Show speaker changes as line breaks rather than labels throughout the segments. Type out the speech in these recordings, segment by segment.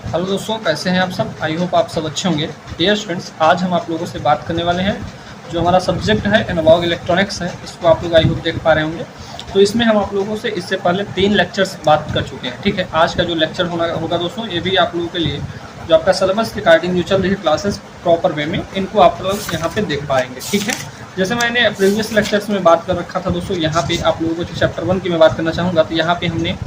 Hello दोस्तों, कैसे हैं आप सब। आई होप आप सब अच्छे होंगे। डियर स्टूडेंट्स, आज हम आप लोगों से बात करने वाले हैं। जो हमारा सब्जेक्ट है एनालॉग इलेक्ट्रॉनिक्स है, इसको आप लोग आई होप देख पा रहे होंगे। तो इसमें हम आप लोगों से इससे पहले 3 लेक्चर्स बात कर चुके हैं। ठीक है, आज का जो लेक्चर होगा दोस्तों, ये भी आप लोगों के लिए जो आपका सिलेबस के अकॉर्डिंग जो चल रही है क्लासेस प्रॉपर वे में, इनको आप लोग यहाँ पे देख पाएंगे। ठीक है, जैसे मैंने प्रीवियस लेक्चर्स में बात कर रखा था दोस्तों, यहाँ पे आप लोगों को चैप्टर 1 की मैं बात करना चाहूँगा। तो यहाँ पे हमने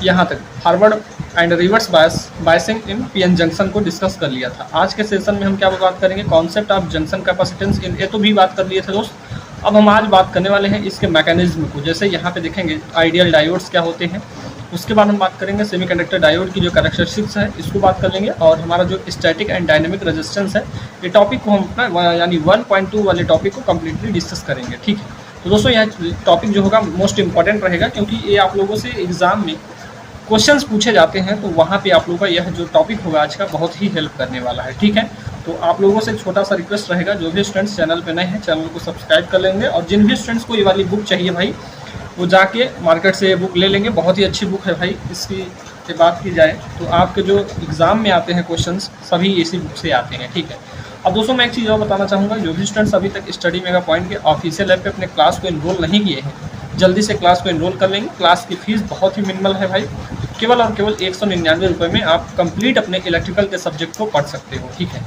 यहाँ तक forward and reverse biasing in PN junction को डिस्कस कर लिया था। आज के सेशन में हम क्या बात करेंगे, कॉन्सेप्ट ऑफ जंक्शन कैपेसिटेंस इन, ये तो भी बात कर लिए थे दोस्त। अब हम आज बात करने वाले हैं इसके मैकेनिज्म को। जैसे यहाँ पे देखेंगे आइडियल डायोड्स क्या होते हैं, उसके बाद हम बात करेंगे सेमीकंडक्टर डायोड की जो कैरेक्टरिस्टिक्स है, इसको बात कर लेंगे। और हमारा जो स्टैटिक एंड डायनेमिक रेजिस्टेंस है, ये टॉपिक को हम अपना यानी 1.2 वाले टॉपिक को कम्प्लीटली डिस्कस करेंगे। ठीक है, तो दोस्तों यह टॉपिक जो होगा मोस्ट इंपॉर्टेंट रहेगा, क्योंकि ये आप लोगों से एग्जाम में क्वेश्चंस पूछे जाते हैं। तो वहाँ पे आप लोगों का यह जो टॉपिक होगा आज का बहुत ही हेल्प करने वाला है। ठीक है, तो आप लोगों से छोटा सा रिक्वेस्ट रहेगा, जो भी स्टूडेंट्स चैनल पे नए हैं चैनल को सब्सक्राइब कर लेंगे। और जिन भी स्टूडेंट्स को ये वाली बुक चाहिए भाई, वो जाके मार्केट से ये बुक ले लेंगे। बहुत ही अच्छी बुक है भाई। इसकी बात की जाए तो आपके जो एग्ज़ाम में आते हैं क्वेश्चंस, सभी इसी बुक से आते हैं। ठीक है, अब दोस्तों मैं एक चीज़ और बताना चाहूँगा, जो भी स्टूडेंट्स अभी तक स्टडी मेगा पॉइंट के ऑफिशियल ऐप पे अपने क्लास को इनरोल नहीं किए हैं, जल्दी से क्लास को इनरोल कर लेंगे। क्लास की फ़ीस बहुत ही मिनिमल है भाई, केवल और केवल 199 रुपये में आप कंप्लीट अपने इलेक्ट्रिकल के सब्जेक्ट को पढ़ सकते हो। ठीक है,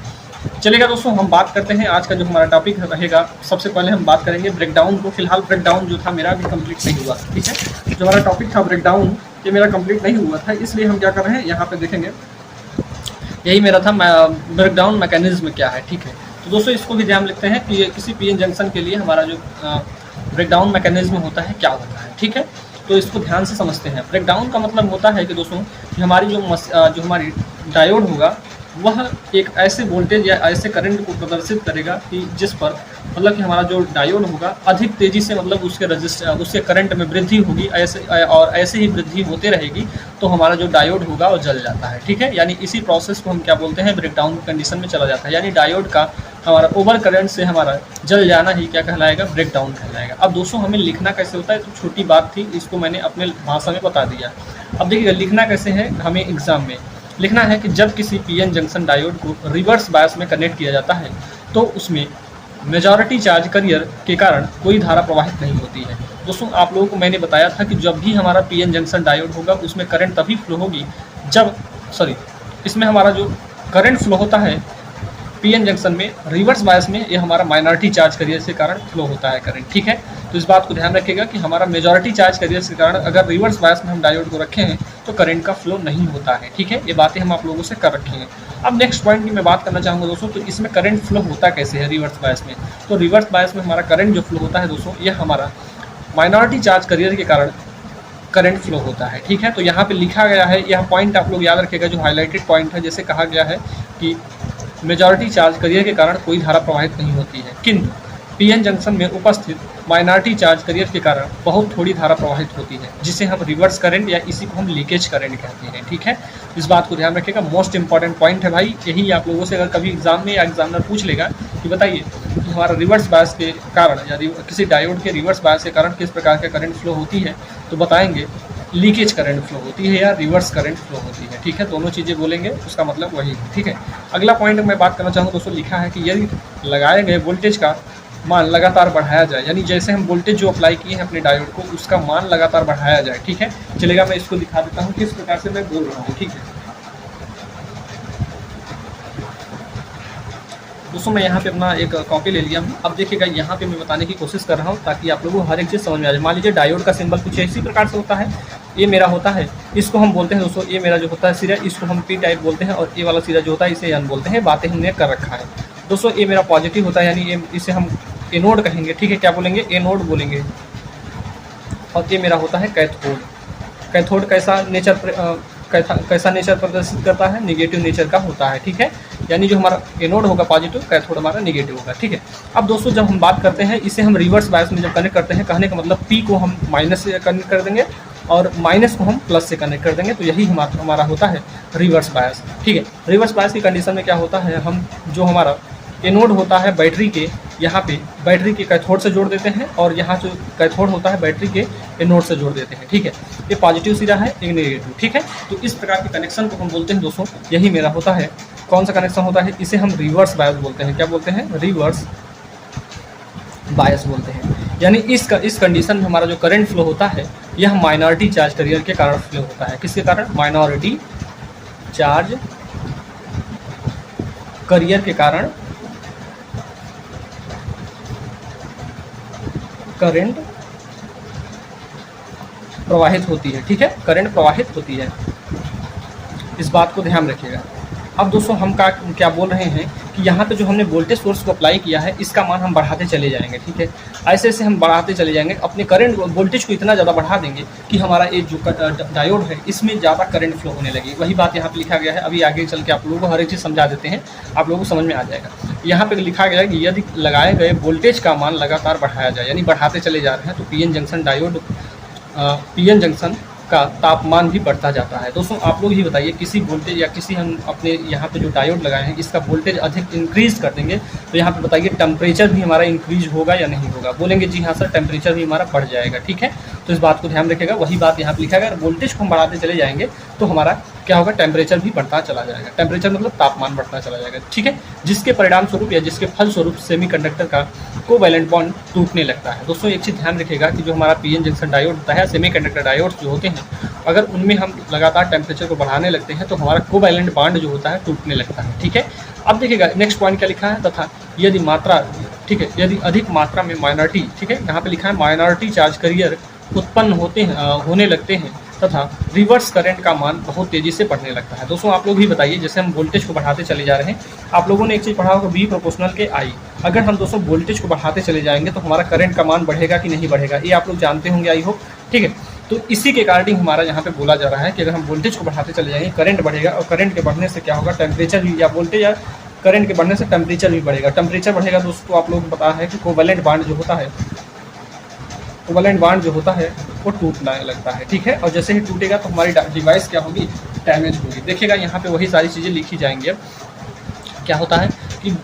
चलेगा दोस्तों, हम बात करते हैं आज का जो हमारा टॉपिक रहेगा। सबसे पहले हम बात करेंगे ब्रेकडाउन को। फिलहाल ब्रेकडाउन जो था मेरा भी कंप्लीट नहीं हुआ। ठीक है, जो हमारा टॉपिक था ब्रेकडाउन, ये मेरा कंप्लीट नहीं हुआ था, इसलिए हम क्या कर रहे हैं यहाँ पे देखेंगे, यही मेरा था ब्रेकडाउन मैकेनिज्म क्या है। ठीक है, तो दोस्तों इसको भी ध्यान रखते हैं कि किसी पीएन जंक्शन के लिए हमारा जो ब्रेकडाउन मैकेनिज्म होता है क्या होता है। ठीक है, तो इसको ध्यान से समझते हैं। ब्रेकडाउन का मतलब होता है कि दोस्तों कि हमारी जो हमारी डायोड होगा, वह एक ऐसे वोल्टेज या ऐसे करंट को प्रदर्शित करेगा कि जिस पर मतलब कि हमारा जो डायोड होगा अधिक तेज़ी से मतलब उसके करंट में वृद्धि होगी, और ऐसे ही वृद्धि होते रहेगी, तो हमारा जो डायोड होगा वो जल जाता है। ठीक है, यानी इसी प्रोसेस को हम क्या बोलते हैं, ब्रेकडाउन कंडीशन में चला जाता है। यानी डायोड का हमारा ओवर करंट से हमारा जल जाना ही क्या कहलाएगा, ब्रेकडाउन कहलाएगा। अब दोस्तों हमें लिखना कैसे होता है, तो छोटी बात थी, इसको मैंने अपने भाषा में बता दिया। अब देखिएगा लिखना कैसे है, हमें एग्जाम में लिखना है कि जब किसी पीएन जंक्शन डायोड को रिवर्स बायस में कनेक्ट किया जाता है, तो उसमें मेजॉरिटी चार्ज कैरियर के कारण कोई धारा प्रवाहित नहीं होती है। दोस्तों आप लोगों को मैंने बताया था कि जब भी हमारा पीएन जंक्शन डायोड होगा, उसमें करंट तभी फ्लो होगी जब इसमें हमारा जो करंट फ्लो होता है पीएन जंक्शन में रिवर्स बायस में, ये हमारा माइनॉरिटी चार्ज कैरियर के कारण फ्लो होता है करंट। ठीक है, तो इस बात को ध्यान रखिएगा कि हमारा मेजॉरिटी चार्ज कैरियर के कारण अगर रिवर्स बायस में हम डायोड को रखे हैं तो करंट का फ्लो नहीं होता है। ठीक है, ये बातें हम आप लोगों से कर रखे हैं। अब नेक्स्ट पॉइंट की मैं बात करना चाहूँगा दोस्तों, तो इसमें करंट फ्लो होता कैसे है रिवर्स बायस में। तो रिवर्स बायस में हमारा करंट जो फ्लो होता है दोस्तों, यह हमारा माइनॉरिटी चार्ज कैरियर के कारण करंट फ्लो होता है। ठीक है, तो यहाँ पे लिखा गया है, यह पॉइंट आप लोग याद रखिएगा, जो हाईलाइटेड पॉइंट है। जैसे कहा गया है कि मेजॉरिटी चार्ज कैरियर के कारण कोई धारा प्रवाहित नहीं होती है, किंतु पीएन जंक्शन में उपस्थित माइनॉरिटी चार्ज कैरियर के कारण बहुत थोड़ी धारा प्रवाहित होती है, जिसे हम रिवर्स करंट या इसी को हम लीकेज करंट कहते हैं। ठीक है, इस बात को ध्यान रखिएगा, मोस्ट इंपॉर्टेंट पॉइंट है भाई। यही आप लोगों से अगर कभी एग्जाम में या एग्जामिनर पूछ लेगा कि बताइए कि हमारा रिवर्स बायस के कारण या किसी डायोड के रिवर्स बायस के कारण किस प्रकार का करंट फ्लो होती है, तो बताएंगे लीकेज करंट फ्लो होती है या रिवर्स करंट फ्लो होती है। ठीक है, दोनों चीज़ें बोलेंगे, उसका मतलब वही है। ठीक है, अगला पॉइंट मैं बात करना चाहूँगा दोस्तों, लिखा है कि यदि लगाए गए वोल्टेज का मान लगातार बढ़ाया जाए, यानी जैसे हम वोल्टेज जो अप्लाई किए हैं अपने डायोड को, उसका मान लगातार बढ़ाया जाए। ठीक है, चलेगा, मैं इसको दिखा देता हूँ किस प्रकार से मैं बोल रहा हूँ। ठीक है दोस्तों, मैं यहाँ पे अपना एक कॉपी ले लिया हूँ। अब देखिएगा यहाँ पे मैं बताने की कोशिश कर रहा हूँ ताकि आप लोगों को हर एक चीज़ समझ में आ जाए। मान लीजिए डायोड का सिंबल कुछ इसी प्रकार से होता है, ये मेरा होता है, इसको हम बोलते हैं दोस्तों, ये मेरा जो होता है सिरा, इसको हम पी टाइप बोलते हैं, और ये वाला सिरा जो होता है इसे एन बोलते हैं। बातें हमने कर रखा है दोस्तों। ये मेरा पॉजिटिव होता है, यानी ये इसे हम एनोड कहेंगे। ठीक है, क्या बोलेंगे, एनोड बोलेंगे। और ये मेरा होता है कैथोड। कैथोड कैसा नेचर प्रदर्शित करता है, निगेटिव नेचर का होता है। ठीक है, यानी जो हमारा एनोड होगा पॉजिटिव, कैथोड हमारा निगेटिव होगा। ठीक है, अब दोस्तों जब हम बात करते हैं, इसे हम रिवर्स बायस में जब कनेक्ट करते हैं, कहने का मतलब पी को हम माइनस से कनेक्ट कर देंगे और माइनस को हम प्लस से कनेक्ट कर देंगे, तो यही हमारा होता है रिवर्स बायस। ठीक है, रिवर्स बायस की कंडीशन में क्या होता है, हम जो हमारा एनोड होता है बैटरी के, यहाँ पे बैटरी के कैथोड से जोड़ देते हैं, और यहाँ जो कैथोड होता है बैटरी के एनोड से जोड़ देते हैं, ठीक है। ये पॉजिटिव सिरा है, ये नेगेटिव, ठीक है। तो इस प्रकार के कनेक्शन को हम बोलते हैं दोस्तों, यही मेरा होता है। कौन सा कनेक्शन होता है? इसे हम रिवर्स बायस बोलते हैं। क्या बोलते हैं? रिवर्स बायस बोलते हैं। यानी इस कंडीशन में हमारा जो करंट फ्लो होता है यह माइनॉरिटी चार्ज कैरियर के कारण फ्लो होता है। किसके कारण? माइनॉरिटी चार्ज कैरियर के कारण करंट प्रवाहित होती है, ठीक है। करंट प्रवाहित होती है, इस बात को ध्यान रखिएगा। अब दोस्तों हम क्या बोल रहे हैं कि यहाँ पे जो हमने वोल्टेज सोर्स को अप्लाई किया है इसका मान हम बढ़ाते चले जाएंगे, ठीक है। ऐसे ऐसे हम बढ़ाते चले जाएंगे, अपने करंट वोल्टेज को इतना ज़्यादा बढ़ा देंगे कि हमारा ये जो डायोड है इसमें ज़्यादा करंट फ्लो होने लगी। वही बात यहाँ पे लिखा गया है। अभी आगे चल के आप लोगों को हर एक चीज़ समझा देते हैं, आप लोगों को समझ में आ जाएगा। यहाँ पे लिखा गया है कि यदि लगाए गए वोल्टेज का मान लगातार बढ़ाया जाए, यानी बढ़ाते चले जा रहे हैं, तो PN junction diode PN junction का तापमान भी बढ़ता जाता है। दोस्तों आप लोग ही बताइए, किसी वोल्टेज या किसी हम अपने यहाँ पे जो डायोड लगाए हैं इसका वोल्टेज अधिक इंक्रीज कर देंगे तो यहाँ पे बताइए टेम्परेचर भी हमारा इंक्रीज होगा या नहीं होगा? बोलेंगे जी हाँ सर, टेम्परेचर भी हमारा बढ़ जाएगा, ठीक है। तो इस बात को ध्यान रखिएगा। वही बात यहाँ पे लिखा है, अगर वोल्टेज को हम बढ़ाते चले जाएंगे तो हमारा क्या होगा? टेम्परेचर भी बढ़ता चला जाएगा। टेम्परेचर मतलब तापमान बढ़ता चला जाएगा, ठीक है। जिसके परिणाम स्वरूप या जिसके फल स्वरूप सेमीकंडक्टर का कोवैलेंट बॉन्ड टूटने लगता है। दोस्तों एक चीज़ ध्यान रखिएगा कि जो हमारा पीएन जंक्शन डायोड होता है, सेमीकंडक्टर डायोड जो होते हैं, अगर उनमें हम लगातार टेम्परेचर को बढ़ाने लगते हैं तो हमारा कोवैलेंट बॉन्ड जो होता है टूटने लगता है, ठीक है। अब देखिएगा नेक्स्ट पॉइंट क्या लिखा है, तथा यदि मात्रा, ठीक है, यदि अधिक मात्रा में माइनॉरिटी, ठीक है, यहाँ पे लिखा है माइनॉरिटी चार्ज कैरियर उत्पन्न होने लगते हैं तथा रिवर्स करंट का मान बहुत तेज़ी से बढ़ने लगता है। दोस्तों आप लोग भी बताइए, जैसे हम वोल्टेज को बढ़ाते चले जा रहे हैं, आप लोगों ने एक चीज़ पढ़ा होगा, V प्रोपोर्शनल के I। अगर हम दोस्तों वोल्टेज को बढ़ाते चले जाएंगे तो हमारा करंट का मान बढ़ेगा कि नहीं बढ़ेगा, ये आप लोग जानते होंगे आई होप, ठीक है। तो इसी के अकॉर्डिंग हमारा यहाँ पे बोला जा रहा है कि अगर हम वोल्टेज को बढ़ाते चले जाएंगे करंट बढ़ेगा, और करंट के बढ़ने से क्या होगा? टेम्परेचर भी, या वोल्टेज या करंट के बढ़ने से टेम्परेचर भी बढ़ेगा। टेम्परेचर बढ़ेगा दोस्तों, आप लोग पता है कि कोवैलेंट बॉन्ड जो होता है, कोवैलेंट बॉन्ड जो होता है वो टूटने लगता है, ठीक है। और जैसे ही टूटेगा तो हमारी डिवाइस क्या होगी? डैमेज होगी। देखिएगा यहाँ पे वही सारी चीज़ें लिखी जाएंगी। अब क्या होता है कि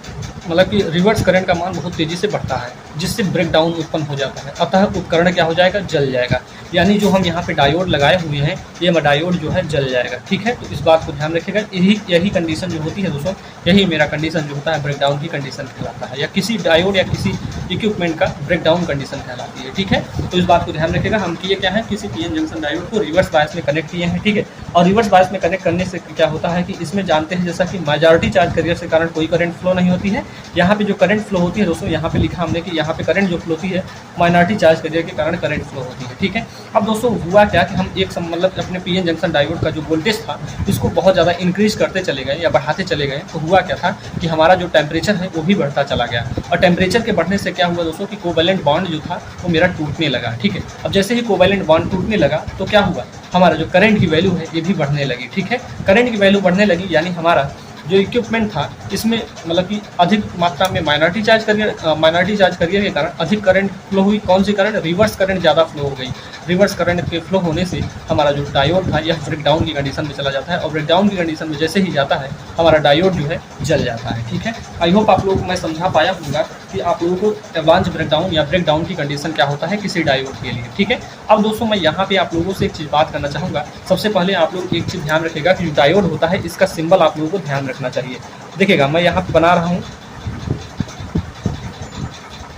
मतलब कि रिवर्स करंट का मान बहुत तेज़ी से बढ़ता है, जिससे ब्रेकडाउन उत्पन्न हो जाता है, अतः उपकरण क्या हो जाएगा? जल जाएगा। यानी जो हम यहाँ पे डायोड लगाए हुए हैं ये डायोड जो है जल जाएगा, ठीक है। तो इस बात को ध्यान रखिएगा। यही कंडीशन जो होती है दोस्तों, यही मेरा कंडीशन जो होता है ब्रेकडाउन की कंडीशन कहलाता है, या किसी डायोड या किसी इक्विपमेंट का ब्रेकडाउन कंडीशन कहलाती है, ठीक है। तो इस बात को ध्यान रखिएगा। हम किए क्या है, किसी पीएन जंक्शन डायोड को रिवर्स बायस में कनेक्ट किए हैं, ठीक है। और रिवर्स बायस में कनेक्ट करने से क्या होता है कि इसमें जानते हैं जैसा कि मेजॉरिटी चार्ज कैरियर के कारण कोई करंट फ्लो नहीं होती है। यहाँ पे जो करंट फ्लो होती है दोस्तों, यहाँ पे लिखा हमने कि यहाँ पे करंट जो फ्लो होती है माइनॉरिटी चार्ज कैरियर के कारण करंट फ्लो होती है, ठीक है। अब दोस्तों हुआ क्या कि हम एक मतलब अपने पीएन जंक्शन डायोड का जो वोल्टेज था इसको बहुत ज़्यादा इंक्रीज करते चले गए या बढ़ाते चले गए, तो हुआ क्या था कि हमारा जो टेम्परेचर है वो भी बढ़ता चला गया। और टेम्परेचर के बढ़ने से क्या हुआ दोस्तों कि कोवैलेंट बॉन्ड जो था वो मेरा टूटने लगा, ठीक है। अब जैसे ही कोवैलेंट बॉन्ड टूटने लगा तो क्या हुआ, हमारा जो करंट की वैल्यू है ये भी बढ़ने लगी, ठीक है। करंट की वैल्यू बढ़ने लगी, यानी हमारा जो इक्विपमेंट था इसमें मतलब कि अधिक मात्रा में माइनॉरिटी चार्ज कैरियर के कारण अधिक करंट फ्लो हुई। कौन सी करंट? रिवर्स करंट ज़्यादा फ्लो हो गई। रिवर्स करंट के फ्लो होने से हमारा जो डायोड था यह ब्रेकडाउन की कंडीशन में चला जाता है, और ब्रेकडाउन की कंडीशन में जैसे ही जाता है हमारा डायोड जो है जल जाता है, ठीक है। आई होप आप लोगों को मैं समझा पाया हूँगा कि आप लोगों को एडवांस ब्रेकडाउन या ब्रेकडाउन की कंडीशन क्या होता है किसी डायोड के लिए, ठीक है। अब दोस्तों मैं यहाँ पे आप लोगों से एक चीज़ बात करना चाहूँगा। सबसे पहले आप लोग एक चीज़ ध्यान रखिएगा कि जो डायोड होता है इसका सिंबल आप लोगों को ध्यान रखना चाहिए। देखिएगा मैं यहाँ पे बना रहा हूँ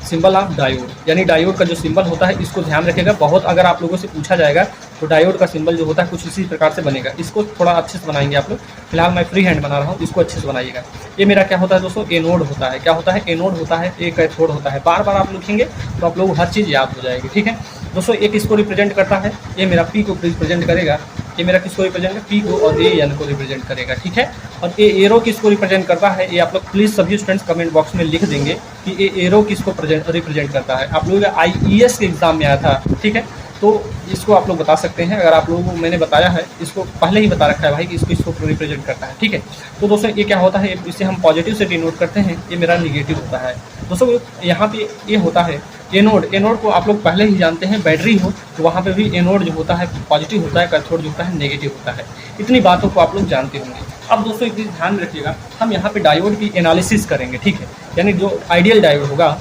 सिंबल ऑफ डायोड, यानी डायोड का जो सिंबल होता है इसको ध्यान रखिएगा। बहुत अगर आप लोगों से पूछा जाएगा तो डायोड का सिंबल जो होता है कुछ इसी प्रकार से बनेगा। इसको थोड़ा अच्छे से बनाएंगे आप लोग। फिलहाल मैं फ्री हैंड बना रहा हूँ, इसको अच्छे से बनाइएगा। ये मेरा क्या होता है दोस्तों? एनोड होता है। क्या होता है? एनोड होता है। एक कैथोड होता है। बार बार आप लिखेंगे तो आप लोग हर चीज़ याद हो जाएगी, ठीक है दोस्तों। एक इसको रिप्रेजेंट करता है, ये मेरा पी को रिप्रेजेंट करेगा, ये मेरा किसको रिप्रेजेंट करेगा? पी को, और ए एन को रिप्रेजेंट करेगा, ठीक है। और ये एरो किसको रिप्रेजेंट करता है? ये आप लोग प्लीज़ सभी स्टूडेंट्स कमेंट बॉक्स में लिख देंगे कि ये एरो किसको रिप्रेजेंट करता है। आप लोगों का IES के एग्जाम में आया था, ठीक है। तो इसको आप लोग बता सकते हैं। अगर आप लोगों को मैंने बताया है, इसको पहले ही बता रखा है भाई कि इसको रिप्रेजेंट करता है, ठीक है। तो दोस्तों ये क्या होता है, इसे हम पॉजिटिव से डिनोट करते हैं, ये मेरा निगेटिव होता है। दोस्तों यहाँ पे ये होता है एनोड। एनोड को आप लोग पहले ही जानते हैं, बैटरी हो तो वहाँ पे भी एनोड जो होता है पॉजिटिव होता है, कैथोड जो होता है नेगेटिव होता है। इतनी बातों को आप लोग जानते होंगे। अब दोस्तों एक चीज़ ध्यान में रखिएगा, हम यहाँ पे डायोड की एनालिसिस करेंगे, ठीक है। यानी जो आइडियल डायोड होगा,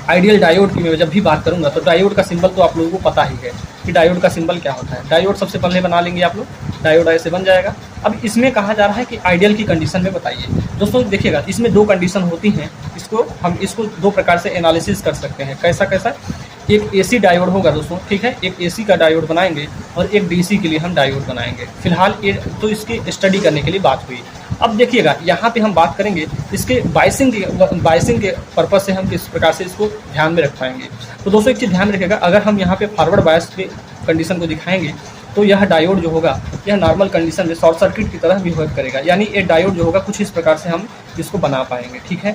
आइडियल डायोड की मैं जब भी बात करूंगा तो डायोड का सिंबल तो आप लोगों को पता ही है कि डायोड का सिंबल क्या होता है। डायोड सबसे पहले बना लेंगे आप लोग, डायोड ऐसे बन जाएगा। अब इसमें कहा जा रहा है कि आइडियल की कंडीशन में बताइए। दोस्तों देखिएगा, इसमें दो कंडीशन होती हैं, हम इसको दो प्रकार से एनालिसिस कर सकते हैं। कैसा कैसा? एक एसी डायोड होगा दोस्तों, ठीक है, एक एसी का डायोड बनाएंगे और एक डीसी के लिए हम डायोड बनाएंगे। फिलहाल ये तो इसकी स्टडी करने के लिए बात हुई। अब देखिएगा यहाँ पे हम बात करेंगे इसके बाइसिंग के पर्पज से हम किस प्रकार से इसको ध्यान में रख पाएंगे। तो दोस्तों एक चीज़ ध्यान में रखिएगा, अगर हम यहाँ पे फॉरवर्ड बायस के कंडीशन को दिखाएंगे तो यह डायोड जो होगा यह नॉर्मल कंडीशन में शॉर्ट सर्किट की तरह बिहेव करेगा। यानी ये डायोड जो होगा कुछ इस प्रकार से हम इसको बना पाएंगे, ठीक है,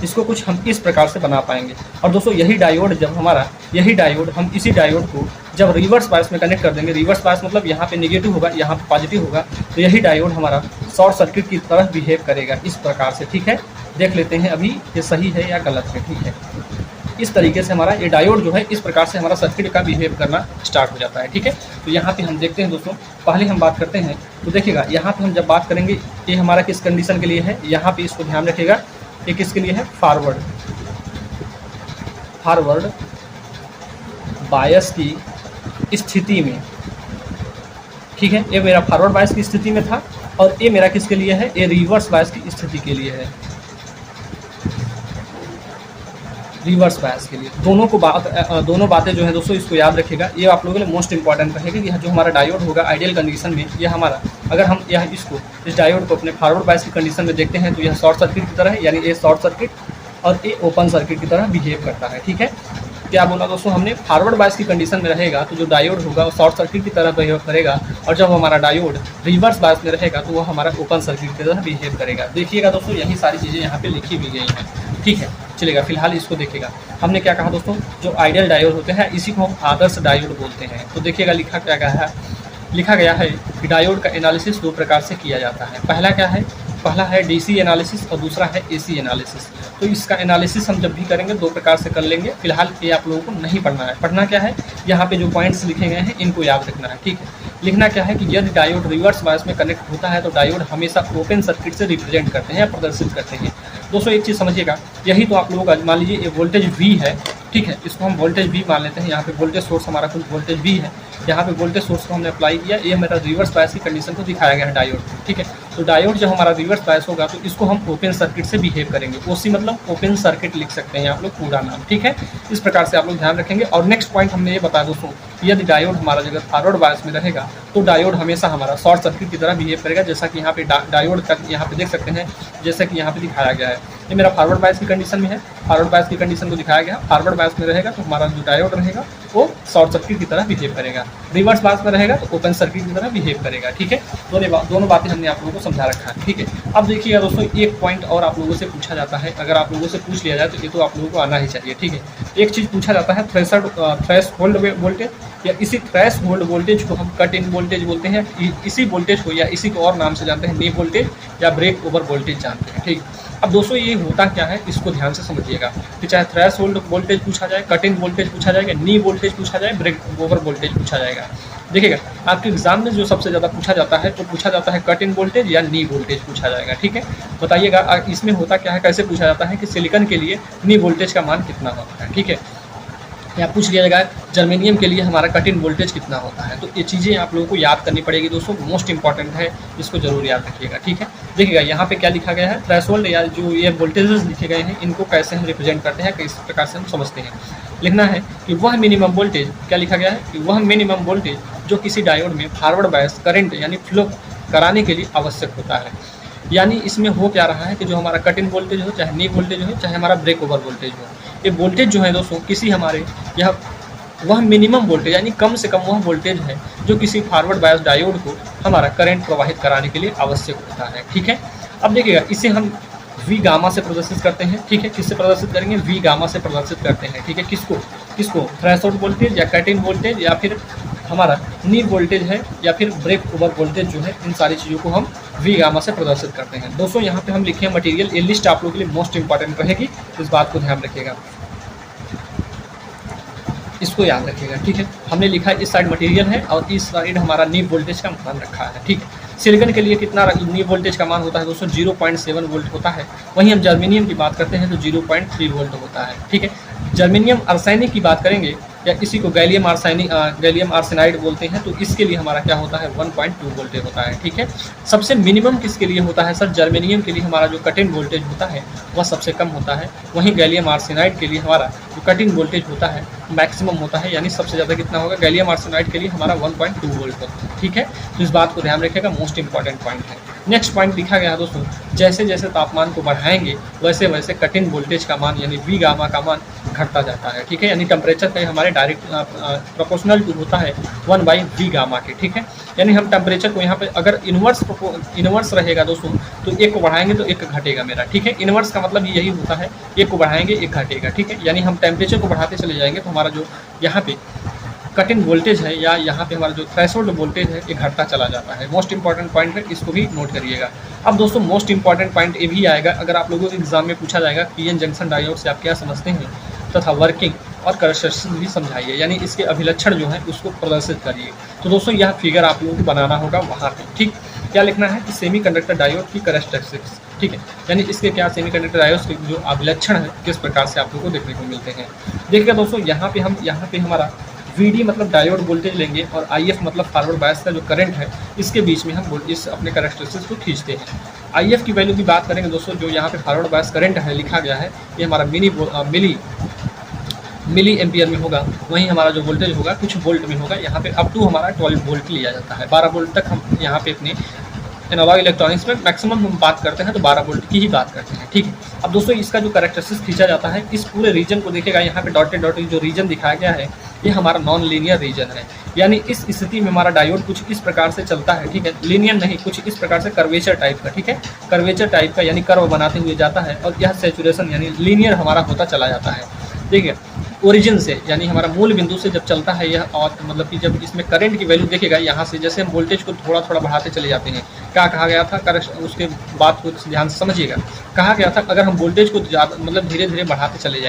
इसको कुछ हम इस प्रकार से बना पाएंगे। और दोस्तों यही डायोड हम इसी डायोड को जब रिवर्स बायस में कनेक्ट कर देंगे, रिवर्स बायस मतलब यहाँ पे नेगेटिव होगा, यहाँ पे पॉजिटिव होगा, तो यही डायोड हमारा शॉर्ट सर्किट की तरह बिहेव करेगा इस प्रकार से, ठीक है। देख लेते हैं अभी ये सही है या गलत है, ठीक है। इस तरीके से हमारा ये डायोड जो है इस प्रकार से हमारा सर्किट का बिहेव करना स्टार्ट हो जाता है, ठीक है। तो यहाँ पे हम देखते हैं दोस्तों, पहले हम बात करते हैं तो देखिएगा यहाँ पे हम जब बात करेंगे ये हमारा किस कंडीशन के लिए है, यहाँ पे इसको ध्यान रखिएगा, ये किसके लिए है? फॉरवर्ड बायस की स्थिति में, ठीक है। ये मेरा फॉरवर्ड बायस की स्थिति में था और ये मेरा किसके लिए है? ये रिवर्स बायस की स्थिति के लिए है, रिवर्स बायस के लिए। दोनों बातें जो है दोस्तों इसको याद रखिएगा, ये आप लोगों के लिए मोस्ट इंपॉर्टेंट रहेगा कि जो हमारा डायोड होगा आइडियल कंडीशन में, यह हमारा अगर हम इस डायोड को अपने फॉरवर्ड बायस की कंडीशन में देखते हैं तो यह शॉर्ट सर्किट की तरह है, यानी ये शॉर्ट सर्किट और ये ओपन सर्किट की तरह बिहेव करता है, ठीक है। क्या बोला दोस्तों हमने? फॉरवर्ड बायस की कंडीशन में रहेगा तो जो डायोड होगा वो शॉर्ट सर्किट की तरह बिहेव करेगा, और जब हमारा डायोड रिवर्स बायस में रहेगा तो वह हमारा ओपन सर्किट की तरह बिहेव करेगा। देखिएगा दोस्तों यही सारी चीज़ें यहाँ पे लिखी भी गई हैं, ठीक है। चलेगा, फिलहाल इसको देखिएगा। हमने क्या कहा दोस्तों, जो आइडियल डायोड होते हैं इसी को हम आदर्श डायोड बोलते हैं। तो देखिएगा लिखा गया है कि डायोड का एनालिसिस दो प्रकार से किया जाता है। पहला है डीसी एनालिसिस और दूसरा है एसी एनालिसिस। तो इसका एनालिसिस हम जब भी करेंगे दो प्रकार से कर लेंगे। फिलहाल ये आप लोगों को नहीं पढ़ना है। पढ़ना क्या है, यहाँ पे जो पॉइंट्स लिखे गए हैं इनको याद रखना है, ठीक है। लिखना क्या है कि यदि डायोड रिवर्स बायस में कनेक्ट होता है तो डायोड हमेशा ओपन सर्किट से रिप्रेजेंट करते हैं या प्रदर्शित करते हैं। दोस्तों एक चीज़ समझिएगा, यही तो आप लोगों का मान लीजिए ये वोल्टेज V है, ठीक है, इसको हम वोल्टेज V मान लेते हैं। यहाँ पे वोल्टेज सोर्स हमारा कुछ वोल्टेज V है, यहाँ पे वोल्टेज सोर्स को हमने अप्लाई किया, ये मेरा रिवर्स बायस की कंडीशन को दिखाया गया है डायोड, ठीक है। तो डायोड जब हमारा रिवर्स बायस होगा तो इसको हम ओपन सर्किट से बिहेव करेंगे। ओसी मतलब ओपन सर्किट लिख सकते हैं आप लोग पूरा नाम, ठीक है। इस प्रकार से आप लोग ध्यान रखेंगे। और नेक्स्ट पॉइंट हमने ये बताया दोस्तों, यदि डायोड हमारा जगह फॉरवर्ड बायस में रहेगा तो डायोड हमेशा हमारा शॉर्ट सर्किट की तरह बिहेव करेगा, जैसा कि यहाँ पे डायोड का यहाँ पे देख सकते हैं, जैसा कि यहाँ पे दिखाया गया है। ये मेरा फॉरवर्ड बायस की कंडीशन में है, फॉरवर्ड बायस की कंडीशन को दिखाया गया। फॉरवर्ड बायस में रहेगा तो हमारा जो डायोड रहेगा वो शॉर्ट सर्किट की तरह बिहेव करेगा, रिवर्स बायस में रहेगा तो ओपन सर्किट की तरह बिहेव करेगा, ठीक है। दोनों बातें हमने आप लोगों को समझा रखा है, ठीक है। अब देखिएगा दोस्तों एक पॉइंट और आप लोगों से पूछा जाता है, अगर आप लोगों से पूछ लिया जाए तो ये तो आप लोगों को आना ही चाहिए, ठीक है। एक चीज़ पूछा जाता है थ्रेश होल्ड वोल्टेज, या इसी थ्रेश होल्ड वोल्टेज को हम कट इन वोल्टेज बोलते हैं। इसी वोल्टेज को या इसी को और नाम से जानते हैं नी वोल्टेज या ब्रेक ओवर वोल्टेज जानते हैं, ठीक। अब दोस्तों ये होता क्या है इसको ध्यान से समझिएगा कि चाहे थ्रेश होल्ड वोल्टेज पूछा जाए, कट इन वोल्टेज पूछा जाएगा, नी वोल्टेज पूछा जाए, ब्रेक ओवर वोल्टेज पूछा जाएगा। देखिएगा आपके एग्जाम में जो सबसे ज़्यादा पूछा जाता है तो पूछा जाता है कट इन वोल्टेज या नी वोल्टेज पूछा जाएगा, ठीक है। बताइएगा इसमें होता क्या है, कैसे पूछा जाता है कि सिलिकॉन के लिए नी वोल्टेज का मान कितना होता है, ठीक है। या पूछ लिया जाएगा जर्मेनियम के लिए हमारा कट इन वोल्टेज कितना होता है। तो ये चीज़ें आप लोगों को याद करनी पड़ेगी दोस्तों, मोस्ट इंपॉर्टेंट है, इसको जरूर याद रखिएगा, ठीक है। देखिएगा यहाँ पे क्या लिखा गया है, थ्रेशोल्ड या जो ये वोल्टेजेस लिखे गए हैं इनको कैसे हम रिप्रेजेंट करते हैं, किस प्रकार से हम समझते हैं। लिखना है कि वह मिनिमम वोल्टेज, क्या लिखा गया है कि वह मिनिमम वोल्टेज जो किसी डायोड में फॉरवर्ड बायस करंट यानी फ्लो कराने के लिए आवश्यक होता है। यानी इसमें हो क्या रहा है कि जो हमारा कट इन वोल्टेज हो, चाहे नी वोल्टेज हो, चाहे हमारा ब्रेक ओवर वोल्टेज हो, ये वोल्टेज जो है दोस्तों किसी हमारे यह वह मिनिमम वोल्टेज यानी कम से कम वह वोल्टेज है जो किसी फॉरवर्ड बायस डायोड को हमारा करंट प्रवाहित कराने के लिए आवश्यक होता है, ठीक है। अब देखिएगा इसे हम वी गामा से प्रदर्शित करते हैं, ठीक है। किससे प्रदर्शित करेंगे? वी गामा से प्रदर्शित करते हैं, ठीक है। किसको थ्रेशोल्ड वोल्टेज या कट इन वोल्टेज या फिर हमारा नी वोल्टेज है या फिर ब्रेक ओवर वोल्टेज जो है, इन सारी चीज़ों को हम वी गामा से प्रदर्शित करते हैं। दोस्तों यहाँ पे हम लिखे हैं मटेरियल, ये लिस्ट आप लोगों के लिए मोस्ट इंपॉर्टेंट रहेगी, इस बात को ध्यान रखिएगा। इसको याद रखिएगा, ठीक है। हमने लिखा है इस साइड मटेरियल है और इस साइड हमारा नी वोल्टेज का मान रखा है, ठीक है। सिलिकॉन के लिए कितना नी वोल्टेज का मान होता है दोस्तों, 0.7 वोल्ट होता है। वहीं हम जर्मेनियम की बात करते हैं तो 0.3 वोल्ट होता है, ठीक है। जर्मेनियम आर्सेनिक की बात करेंगे या इसी को गैलियम आर्सेनाइड बोलते हैं, तो इसके लिए हमारा क्या होता है 1.2 वोल्टेज होता है, ठीक है। सबसे मिनिमम किसके लिए होता है सर, जर्मेनियम के लिए हमारा जो कट इन वोल्टेज होता है वह सबसे कम होता है। वहीं गैलियम आर्सेनाइड के लिए हमारा जो कट इन वोल्टेज होता है मैक्सिमम होता है, यानी सबसे ज़्यादा कितना होगा, गैलियम आर्सेनाइड के लिए हमारा 1.2 वोल्ट होता है, ठीक है। तो इस बात को ध्यान रखिएगा, मोस्ट इंपॉर्टेंट पॉइंट है। नेक्स्ट पॉइंट लिखा गया है दोस्तों, जैसे जैसे तापमान को बढ़ाएंगे वैसे वैसे कट इन वोल्टेज का मान यानी वी गामा का मान घटता जाता है, ठीक है। यानी टेम्परेचर का हमारे डायरेक्ट प्रोपोर्शनल टू होता है 1/v गामा के, ठीक है। यानी हम टेम्परेचर को यहाँ पे अगर इनवर्स रहेगा दोस्तों तो एक को बढ़ाएंगे तो एक घटेगा मेरा, ठीक है। इनवर्स का मतलब यही होता है, एक को बढ़ाएंगे एक घटेगा, ठीक है। यानी हम टेम्परेचर को बढ़ाते चले जाएंगे तो हमारा जो यहाँ पे कट इन वोल्टेज है या यहाँ पे हमारा जो थ्रेशोल्ड वोल्टेज है ये घटता चला जाता है। मोस्ट इंपॉर्टेंट पॉइंट है, इसको भी नोट करिएगा। अब दोस्तों मोस्ट इंपॉर्टेंट पॉइंट ये भी आएगा, अगर आप लोगों को एग्जाम में पूछा जाएगा पीएन जंक्शन डायोड से आप क्या समझते हैं तथा वर्किंग और कैरेक्टरिस्टिक्स भी समझाइए, यानी इसके अभिलक्षण जो है उसको प्रदर्शित करिए। तो दोस्तों यह फिगर आप लोगों को बनाना होगा वहाँ पे, ठीक। क्या लिखना है कि सेमीकंडक्टर डायोड की कैरेक्टरिस्टिक्स, ठीक है। यानी इसके क्या सेमीकंडक्टर डायोड के जो अभिलक्षण है किस प्रकार से आप लोगों को देखने को मिलते हैं। देखिएगा दोस्तों यहाँ पे हमारा VD मतलब डायोड वोल्टेज लेंगे और IF मतलब फॉरवर्ड बायस का जो करंट है इसके बीच में हम इस अपने कैरेक्टरिस्टिक्स को खींचते हैं। IF की वैल्यू की बात करेंगे दोस्तों, जो यहाँ पे फॉरवर्ड बायस करंट है लिखा गया है ये हमारा मिली एम्पियर में होगा। वहीं हमारा जो वोल्टेज होगा कुछ वोल्ट में होगा, यहाँ पे अप टू हमारा 12 वोल्ट लिया जाता है। 12 वोल्ट तक हम यहाँ पे अपने एनालॉग इलेक्ट्रॉनिक्स में मैक्सिमम हम बात करते हैं तो 12 वोल्ट की ही बात करते हैं, ठीक है। अब दोस्तों इसका जो कैरेक्टरिस्टिक्स खींचा जाता है इस पूरे रीजन को देखिएगा, यहाँ पे डॉटेड जो रीजन दिखाया गया है ये हमारा नॉन लीनियर रीजन है। यानी इस स्थिति में हमारा डायोड कुछ इस प्रकार से चलता है, ठीक है। लीनियर नहीं, कुछ इस प्रकार से कर्वेचर टाइप का, ठीक है। कर्वेचर टाइप का यानी कर्व बनाते हुए जाता है और यह सैचुरेशन यानी लीनियर हमारा होता चला जाता है, ठीक है। ओरिजिन से यानी हमारा मूल बिंदु से जब चलता है यह, और मतलब कि जब इसमें करंट की वैल्यू देखेगा यहाँ से जैसे हम वोल्टेज को थोड़ा थोड़ा बढ़ाते चले जाते हैं, क्या कहा गया था उसके बात को ध्यान से समझिएगा। कहा गया था अगर हम वोल्टेज को ज़्यादा मतलब धीरे धीरे बढ़ाते चले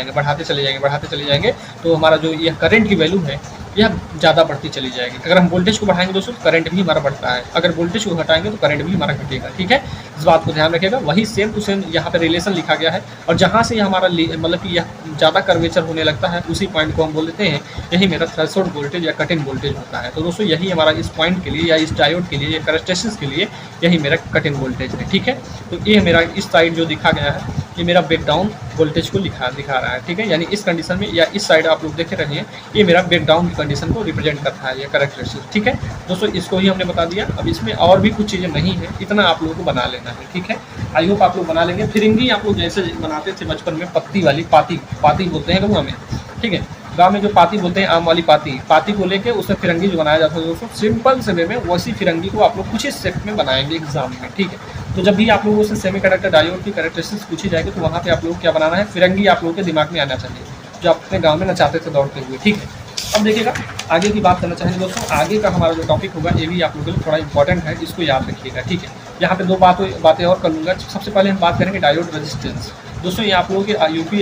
जाएंगे तो हमारा जो यह करंट की वैल्यू है यह ज़्यादा बढ़ती चली जाएगी। अगर हम वोल्टेज को बढ़ाएंगे दोस्तों तो करंट भी हमारा बढ़ता है, अगर वोल्टेज को घटाएंगे तो करंट भी हमारा घटेगा, ठीक है। इस बात को ध्यान रखिएगा। वही सेम टू सेम यहाँ पे रिलेशन लिखा गया है और जहाँ से हमारा मतलब कि यह ज़्यादा कर्वेचर होने लगता है उसी पॉइंट को हम बोल देते हैं यही मेरा थ्रेशोल्ड वोल्टेज या कट इन वोल्टेज होता है। तो दोस्तों यही हमारा इस पॉइंट के लिए या इस डायोड के लिए या कैरेक्टरिस्टिक्स के लिए यही मेरा कट इन वोल्टेज है, ठीक है। तो ये मेरा इस साइड जो दिखा गया है ये मेरा ब्रेकडाउन वोल्टेज को दिखा रहा है, ठीक है। यानी इस कंडीशन में या इस साइड आप लोग देख रहे हैं ये मेरा ब्रेकडाउन की कंडीशन को रिप्रेजेंट करता है, ये कैरेक्टरिस्टिक्स, ठीक है दोस्तों। इसको ही हमने बता दिया। अब इसमें और भी कुछ चीज़ें नहीं है, इतना आप लोगों को बना लेना है, ठीक है। आई होप आप लोग बना लेंगे। फिरंगी आप लोग जैसे बनाते थे बचपन में, पत्ती वाली पाती बोलते हैं गाँव में, ठीक है। गाँव में जो पाती बोलते हैं आम वाली पाती को लेके उसमें फिरंगी जो बनाया जाता है दोस्तों, सिंपल से वे में वैसी फिरंगी को आप लोग कुछ इस सेट में बनाएंगे एग्जाम में, ठीक है। तो जब भी आप लोगों से सेमीकंडक्टर डायोड की कैरेक्टरिस्टिक्स पूछी जाएगी तो वहाँ पे आप लोग क्या बनाना है, फिरंगी आप लोगों के दिमाग में आना चाहिए जो आप अपने गाँव में नचाते थे दौड़ते हुए, ठीक है। अब देखिएगा आगे की बात करना चाहेंगे दोस्तों, आगे का हमारा जो टॉपिक होगा ये भी आप लोगों के लिए थोड़ा इंपॉर्टेंट है, इसको याद रखिएगा, ठीक है। यहाँ पे दो बातें और कर लूँगा। सबसे पहले हम बात करेंगे डायोड रेजिस्टेंस। दोस्तों ये आप लोगों के यूपी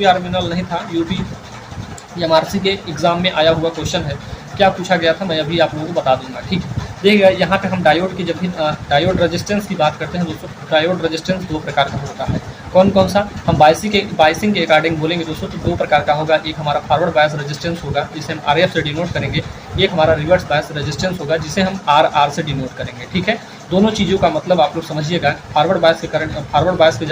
आर्मिनल नहीं था, यूपी MRC के एग्जाम में आया हुआ क्वेश्चन है। क्या पूछा गया था मैं अभी आप लोगों को बता दूंगा, ठीक है। देखिएगा यहाँ पे हम डायोड की जब भी डायोड रेजिस्टेंस की बात करते हैं दोस्तों, डायोड रेजिस्टेंस दो प्रकार का होता है। कौन कौन सा, हम बायसिंग के अकॉर्डिंग बोलेंगे दोस्तों तो दो प्रकार का होगा। एक हमारा फॉरवर्ड बायस रेजिस्टेंस होगा जिसे हम RF से डिनोट करेंगे, एक हमारा रिवर्स बायस रेजिस्टेंस होगा जिसे हम RR से डिनोट करेंगे, ठीक है। दोनों चीज़ों का मतलब आप लोग समझिएगा। फॉरवर्ड बायस के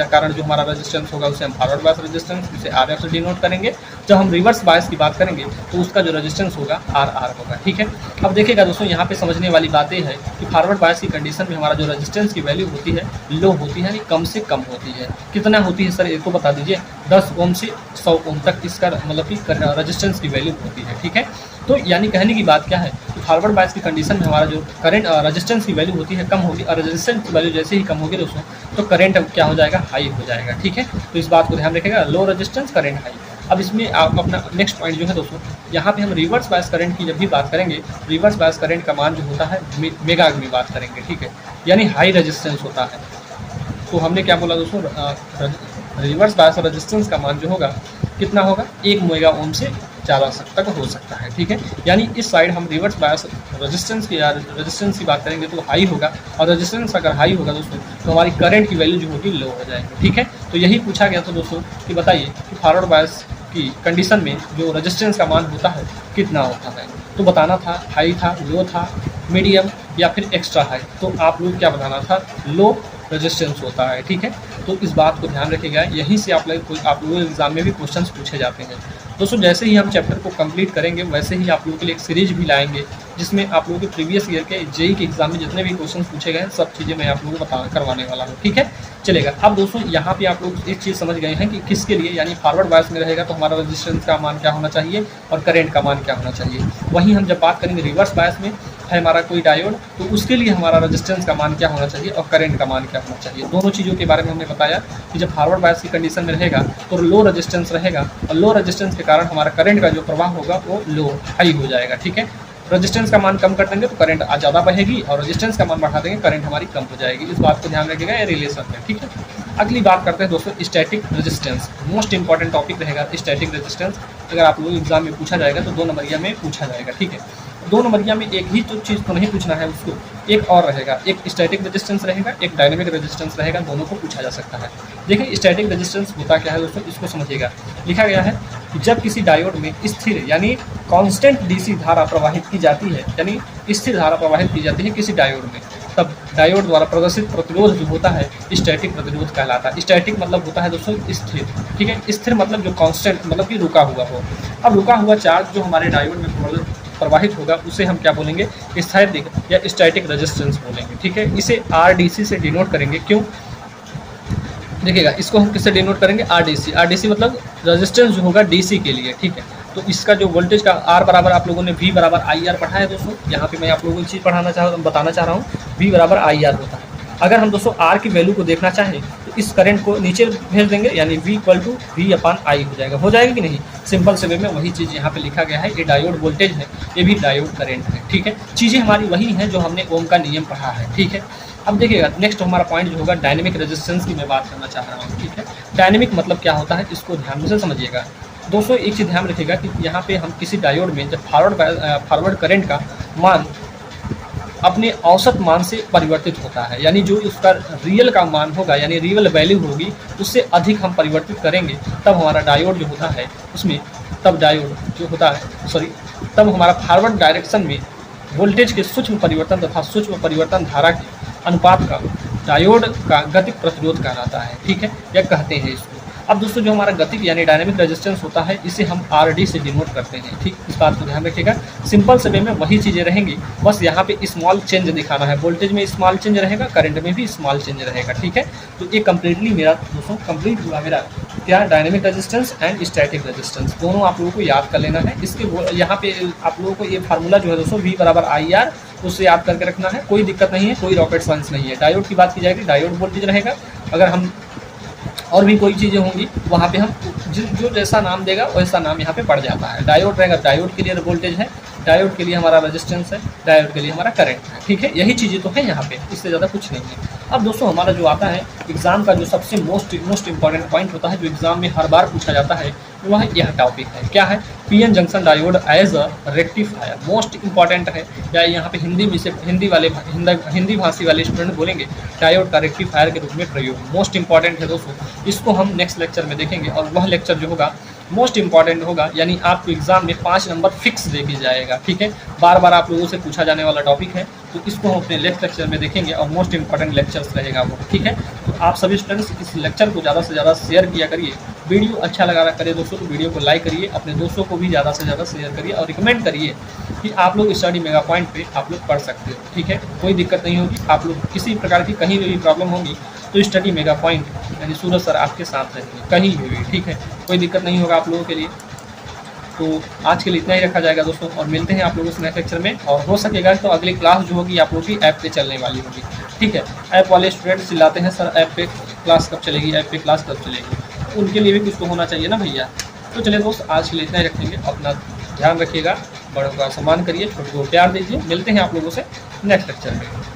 कारण जो हमारा रेजिस्टेंस होगा उसे हम फॉरवर्ड बायस रेजिस्टेंस उसे RF से डिनोट करेंगे। जब हम रिवर्स बायस की बात करेंगे तो उसका जो रेजिस्टेंस होगा RR होगा, ठीक है। अब देखिएगा दोस्तों यहाँ पे समझने वाली बात यह है कि फॉरवर्ड बायस की कंडीशन में हमारा जो रेजिस्टेंस की वैल्यू होती है लो होती है, यानी कम से कम होती है। कितना होती है सर एक तो बता दीजिए, 10 ओम से 100 ओम तक इसका मतलब कि रेजिस्टेंस की वैल्यू होती है, ठीक है। तो यानी कहने की बात क्या है कि फॉरवर्ड बायस की कंडीशन में हमारा जो करंट रेजिस्टेंस की वैल्यू होती है कम होगी और रेजिस्टेंस की वैल्यू जैसे ही कम होगी दोस्तों तो करंट क्या हो जाएगा, हाई हो जाएगा, ठीक है। तो इस बात को ध्यान रखिएगा, लो रेजिस्टेंस करंट हाई। अब इसमें आप अपना नेक्स्ट पॉइंट जो है दोस्तों, यहाँ पे हम रिवर्स बायस करंट की जब भी बात करेंगे, रिवर्स बायस करंट का मान जो होता है मेगा में बात करेंगे, ठीक है, यानी हाई रेजिस्टेंस होता है। तो हमने क्या बोला दोस्तों, रिवर्स बायस रेजिस्टेंस का मान जो होगा कितना होगा, 1 मेगा ओम से तक हो सकता है। ठीक है, यानी इस साइड हम रिवर्स बायस रेजिस्टेंस की बात करेंगे तो हाई होगा, और रेजिस्टेंस अगर हाई होगा दोस्तों तो हमारी करंट की वैल्यू जो होगी लो हो जाएगी। ठीक है, तो यही पूछा गया था दोस्तों कि बताइए कि फॉरवर्ड बायस की कंडीशन में जो रेजिस्टेंस का मान होता है कितना होता है, तो बताना था हाई था, लो था, मीडियम या फिर एक्स्ट्रा हाई। तो आप लोग क्या बताना था, लो रेजिस्टेंस होता है। ठीक है, तो इस बात को ध्यान रखिएगा, यहीं से आप लोगों एग्जाम में भी क्वेश्चंस पूछे जाते हैं। दोस्तों जैसे ही हम चैप्टर को कंप्लीट करेंगे वैसे ही आप लोगों के लिए एक सीरीज भी लाएंगे जिसमें आप लोगों के प्रीवियस ईयर के जेई के एग्जाम में जितने भी क्वेश्चन पूछे गए हैं सब चीज़ें मैं आप लोगों को करवाने वाला हूँ। ठीक है, चलेगा। अब दोस्तों यहाँ पे आप लोग एक चीज़ समझ गए हैं कि किसके लिए, यानी फॉरवर्ड बायस में रहेगा तो हमारा रेजिस्टेंस का मान क्या होना चाहिए और करेंट का मान क्या होना चाहिए। वहीं हम जब बात करेंगे रिवर्स बायस में है हमारा कोई डायोड, तो उसके लिए हमारा रेजिस्टेंस का मान क्या होना चाहिए और करंट का मान क्या होना चाहिए। दोनों चीज़ों के बारे में हमने बताया कि जब फॉरवर्ड बायस की कंडीशन में रहेगा तो लो रेजिस्टेंस रहेगा, और लो रेजिस्टेंस के कारण हमारा करंट का जो प्रवाह होगा वो लो हाई हो जाएगा। ठीक है, रेजिस्टेंस का मान कम कर देंगे तो करंट ज़्यादा बहेगी, और रेजिस्टेंस का मान बढ़ा देंगे करंट हमारी कम हो जाएगी। इस बात को ध्यान रखिएगा ये रिलेशन है। ठीक है, अगली बात करते हैं दोस्तों static resistance. Most important topic रहेगा स्टैटिक रेजिस्टेंस। अगर आप लोग एग्जाम में पूछा जाएगा तो 2 नंबरिया में पूछा जाएगा। ठीक है, 2 नंबरिया में एक ही तो चीज़ तो नहीं पूछना है उसको, एक और रहेगा, एक स्टैटिक रेजिस्टेंस रहेगा, एक डायनेमिक रेजिस्टेंस रहेगा, दोनों को पूछा जा सकता है। देखिए स्टैटिक रेजिस्टेंस होता क्या है दोस्तों, इसको समझिएगा। लिखा गया है कि जब किसी डायोड में स्थिर यानी कांस्टेंट डीसी धारा प्रवाहित की जाती है, यानी स्थिर धारा प्रवाहित की जाती है किसी डायोड में, तब डायोड द्वारा प्रदर्शित प्रतिरोध जो होता है स्टैटिक प्रतिरोध कहलाता है। स्टैटिक मतलब होता है दोस्तों स्थिर। ठीक है, स्थिर मतलब जो कांस्टेंट मतलब कि रुका हुआ हो। अब रुका हुआ चार्ज जो हमारे डायोड में प्रवाहित होगा उसे हम क्या बोलेंगे, स्थैतिक या स्टैटिक रेजिस्टेंस बोलेंगे। ठीक है, इसे आरडीसी से डिनोट करेंगे। क्यों, देखिएगा इसको हम किससे डिनोट करेंगे, आरडीसी। आरडीसी मतलब रेजिस्टेंस जो होगा डीसी के लिए। ठीक है, तो इसका जो वोल्टेज का आर बराबर आप लोगों ने वी बराबर आई आर पढ़ा है दोस्तों। यहाँ पे मैं आप लोगों को चीज़ बताना चाह रहा हूँ, वी बराबर आई आर होता है। अगर हम दोस्तों आर की वैल्यू को देखना चाहें तो इस करंट को नीचे भेज देंगे, यानी V equal to V upon I हो जाएगा कि नहीं। सिंपल से वे में वही चीज़ यहाँ पे लिखा गया है। ये डायोड वोल्टेज है, ये भी डायोड करंट है। ठीक है, चीज़ें हमारी वही हैं जो हमने ओम का नियम पढ़ा है। ठीक है, अब देखिएगा नेक्स्ट हमारा पॉइंट जो होगा डायनेमिक रेजिस्टेंस की मैं बात करना चाह रहा हूँ। ठीक है, डायनेमिक मतलब क्या होता है इसको ध्यान से समझिएगा दोस्तों। एक चीज़ ध्यान रखिएगा कि यहाँ पे हम किसी डायोड में जब फॉरवर्ड करंट का मान अपने औसत मान से परिवर्तित होता है, यानी जो उसका रियल का मान होगा यानी रियल वैल्यू होगी उससे अधिक हम परिवर्तित करेंगे, तब हमारा डायोड जो होता है उसमें तब हमारा फॉरवर्ड डायरेक्शन में वोल्टेज के सूक्ष्म परिवर्तन तथा सूक्ष्म परिवर्तन धारा के अनुपात का डायोड का गतिक प्रतिरोध कहलाता है। ठीक है, या कहते हैं इसको। अब दोस्तों जो हमारा गतिक यानी डायनेमिक रेजिस्टेंस होता है इसे हम आरडी से डिनोट करते हैं। ठीक, इस बात को ध्यान रखिएगा। सिंपल से वे में वही चीज़ें रहेंगी, बस यहाँ पे स्मॉल चेंज दिखाना है। वोल्टेज में स्मॉल चेंज रहेगा, करंट में भी स्मॉल चेंज रहेगा। ठीक है, तो ये कंप्लीटली मेरा दोस्तों कंप्लीट हुआ मेरा क्या, dynamic resistance and static resistance. दोनों आप लोगों को याद कर लेना है। इसके यहाँ पे आप लोगों को ये फार्मूला जो है दोस्तों V बराबर आई आर, उससे याद करके रखना है। कोई दिक्कत नहीं है, कोई रॉकेट साइंस नहीं है। डायोड की बात की जाएगी, डायोड वोल्टेज रहेगा। अगर हम और भी कोई चीज़ें होंगी वहाँ पे हम जो जैसा नाम देगा वैसा नाम यहाँ पे पड़ जाता है। डायोड रहेगा, डायोड के लिए वोल्टेज है, डायोड के लिए हमारा रेजिस्टेंस है, डायोड के लिए हमारा करंट है। ठीक है, यही चीज़ें तो है यहाँ पे, इससे ज़्यादा कुछ नहीं है। अब दोस्तों हमारा जो आता है एग्जाम का जो सबसे मोस्ट इंपॉर्टेंट पॉइंट होता है जो एग्जाम में हर बार पूछा जाता है वह यह टॉपिक है। क्या है, PN junction diode as a rectifier. Most important है, या यहाँ पे हिंदी भाषी वाले स्टूडेंट बोलेंगे डायोड का रेक्टिफायर के रूप में प्रयोग। मोस्ट इंपॉर्टेंट है दोस्तों, इसको हम नेक्स्ट लेक्चर में देखेंगे, और वह लेक्चर जो होगा मोस्ट इंपॉर्टेंट होगा, यानी आपको एग्जाम में 5 नंबर फिक्स दे दी जाएगा। ठीक है, बार बार आप लोगों से पूछा जाने वाला टॉपिक है, तो इसको हम अपने नेक्स्ट लेक्चर में देखेंगे, और मोस्ट इंपॉर्टेंट लेक्चर्स रहेगा वो। ठीक है, तो आप सभी स्टूडेंट्स इस लेक्चर को ज़्यादा से ज़्यादा शेयर किया करिए। वीडियो अच्छा लगा करिए दोस्तों तो वीडियो को लाइक करिए, अपने दोस्तों को भी ज़्यादा से ज़्यादा शेयर करिए, और रिकमेंड करिए कि आप लोग स्टडी मेगा पॉइंट पे आप लोग पढ़ सकते हो। ठीक है, कोई दिक्कत नहीं होगी। आप लोग किसी प्रकार की कहीं भी प्रॉब्लम होगी तो स्टडी मेगा पॉइंट यानी सूरज सर आपके साथ रहेंगे कहीं भी। ठीक है, कोई दिक्कत नहीं होगा आप लोगों के लिए। तो आज के लिए इतना ही रखा जाएगा दोस्तों, और मिलते हैं आप लोगों से नेक्स्ट लेक्चर में। और हो सकेगा तो अगली क्लास जो होगी आप लोगों की ऐप पे चलने वाली होगी। ठीक है, ऐप वाले स्टूडेंट्स चिल्लाते हैं सर ऐप पे क्लास कब चलेगी, ऐप पे क्लास कब चलेगी, उनके लिए भी कुछ तो होना चाहिए ना भैया। तो चलिए दोस्त आज के लिए इतना ही रखेंगे, अपना ध्यान रखिएगा, बड़ों का सम्मान करिए, छोटों को प्यार दीजिए। मिलते हैं आप लोगों से नेक्स्ट लेक्चर में।